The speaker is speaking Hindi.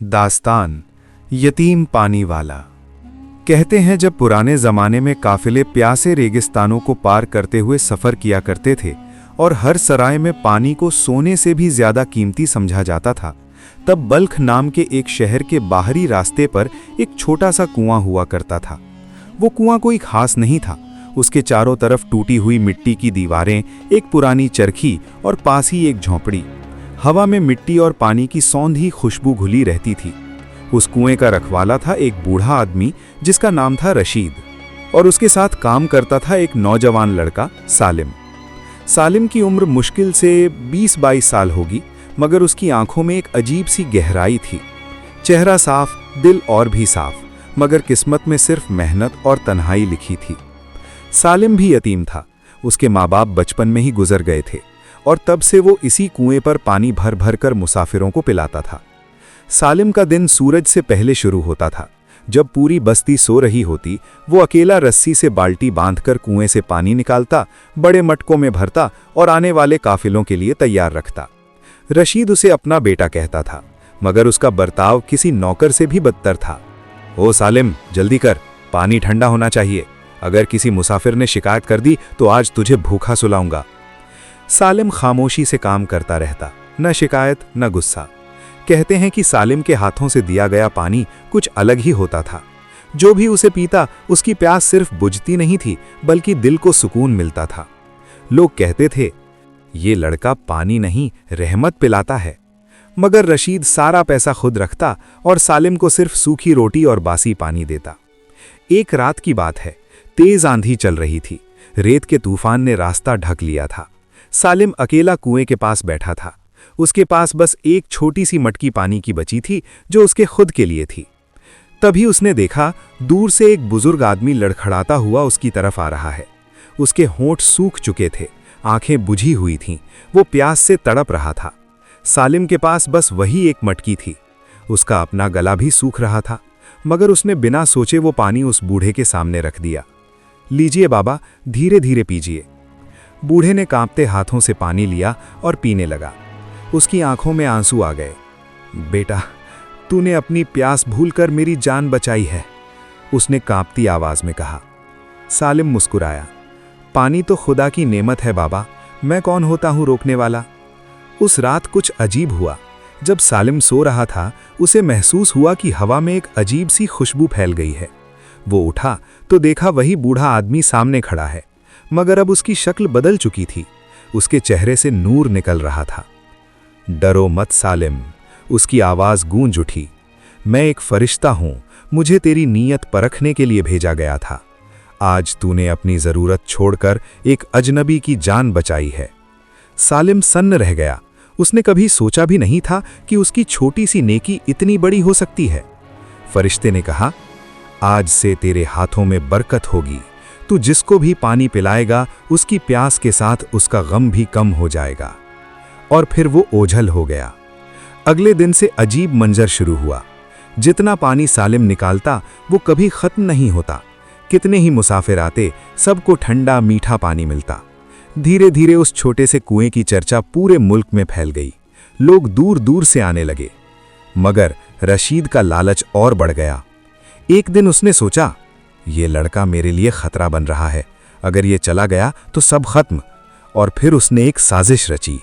दास्तान यतीम पानी वाला। कहते हैं जब पुराने जमाने में काफिले प्यासे रेगिस्तानों को पार करते हुए सफर किया करते थे और हर सराय में पानी को सोने से भी ज्यादा कीमती समझा जाता था, तब बल्ख नाम के एक शहर के बाहरी रास्ते पर एक छोटा सा कुआं हुआ करता था। वो कुआं कोई खास नहीं था। उसके चारों तरफ टूटी हुई मिट्टी की दीवारें, एक पुरानी चरखी और पास ही एक झोंपड़ी। हवा में मिट्टी और पानी की सौंधी खुशबू घुली रहती थी। उस कुएं का रखवाला था एक बूढ़ा आदमी जिसका नाम था रशीद, और उसके साथ काम करता था एक नौजवान लड़का सालिम। सालिम की उम्र मुश्किल से 20-22 साल होगी, मगर उसकी आंखों में एक अजीब सी गहराई थी। चेहरा साफ, दिल और भी साफ, मगर किस्मत में सिर्फ मेहनत और तन्हाई लिखी थी। सालिम भी यतीम था। उसके माँ बाप बचपन में ही गुजर गए थे और तब से वो इसी कुएं पर पानी भर भर कर मुसाफिरों को पिलाता था। सालिम का दिन सूरज से पहले शुरू होता था। जब पूरी बस्ती सो रही होती, वो अकेला रस्सी से बाल्टी बांधकर कुएं से पानी निकालता, बड़े मटकों में भरता और आने वाले काफिलों के लिए तैयार रखता। रशीद उसे अपना बेटा कहता था, मगर उसका बर्ताव किसी नौकर से भी बदतर था। ओ सालिम, जल्दी कर, पानी ठंडा होना चाहिए। अगर किसी मुसाफिर ने शिकायत कर दी तो आज तुझे भूखा सुलाऊंगा। सालिम खामोशी से काम करता रहता, न शिकायत न गुस्सा। कहते हैं कि सालिम के हाथों से दिया गया पानी कुछ अलग ही होता था। जो भी उसे पीता, उसकी प्यास सिर्फ बुझती नहीं थी, बल्कि दिल को सुकून मिलता था। लोग कहते थे, ये लड़का पानी नहीं, रहमत पिलाता है। मगर रशीद सारा पैसा खुद रखता और सालिम को सिर्फ सूखी रोटी और बासी पानी देता। एक रात की बात है, तेज आंधी चल रही थी। रेत के तूफान ने रास्ता ढक लिया था। सालिम अकेला कुएं के पास बैठा था। उसके पास बस एक छोटी सी मटकी पानी की बची थी, जो उसके खुद के लिए थी। तभी उसने देखा, दूर से एक बुजुर्ग आदमी लड़खड़ाता हुआ उसकी तरफ आ रहा है। उसके होंठ सूख चुके थे, आंखें बुझी हुई थीं, वो प्यास से तड़प रहा था। सालिम के पास बस वही एक मटकी थी। उसका अपना गला भी सूख रहा था, मगर उसने बिना सोचे वो पानी उस बूढ़े के सामने रख दिया। लीजिए बाबा, धीरे धीरे पीजिए। बूढ़े ने कांपते हाथों से पानी लिया और पीने लगा। उसकी आंखों में आंसू आ गए। बेटा, तूने अपनी प्यास भूलकर मेरी जान बचाई है, उसने कांपती आवाज में कहा। सालिम मुस्कुराया। पानी तो खुदा की नेमत है बाबा, मैं कौन होता हूं रोकने वाला। उस रात कुछ अजीब हुआ। जब सालिम सो रहा था, उसे महसूस हुआ कि हवा में एक अजीब सी खुशबू फैल गई है। वो उठा तो देखा वही बूढ़ा आदमी सामने खड़ा है, मगर अब उसकी शक्ल बदल चुकी थी। उसके चेहरे से नूर निकल रहा था। डरो मत सालिम, उसकी आवाज गूंज उठी। मैं एक फरिश्ता हूं, मुझे तेरी नीयत परखने के लिए भेजा गया था। आज तूने अपनी जरूरत छोड़कर एक अजनबी की जान बचाई है। सालिम सन्न रह गया। उसने कभी सोचा भी नहीं था कि उसकी छोटी सी नेकी इतनी बड़ी हो सकती है। फरिश्ते ने कहा, आज से तेरे हाथों में बरकत होगी। तू जिसको भी पानी पिलाएगा, उसकी प्यास के साथ उसका गम भी कम हो जाएगा। और फिर वो ओझल हो गया। अगले दिन से अजीब मंजर शुरू हुआ। जितना पानी सालिम निकालता, वो कभी खत्म नहीं होता। कितने ही मुसाफिर आते, सबको ठंडा मीठा पानी मिलता। धीरे धीरे उस छोटे से कुएं की चर्चा पूरे मुल्क में फैल गई। लोग दूर दूर से आने लगे। मगर रशीद का लालच और बढ़ गया। एक दिन उसने सोचा, ये लड़का मेरे लिए खतरा बन रहा है। अगर ये चला गया तो सब खत्म। और फिर उसने एक साजिश रची।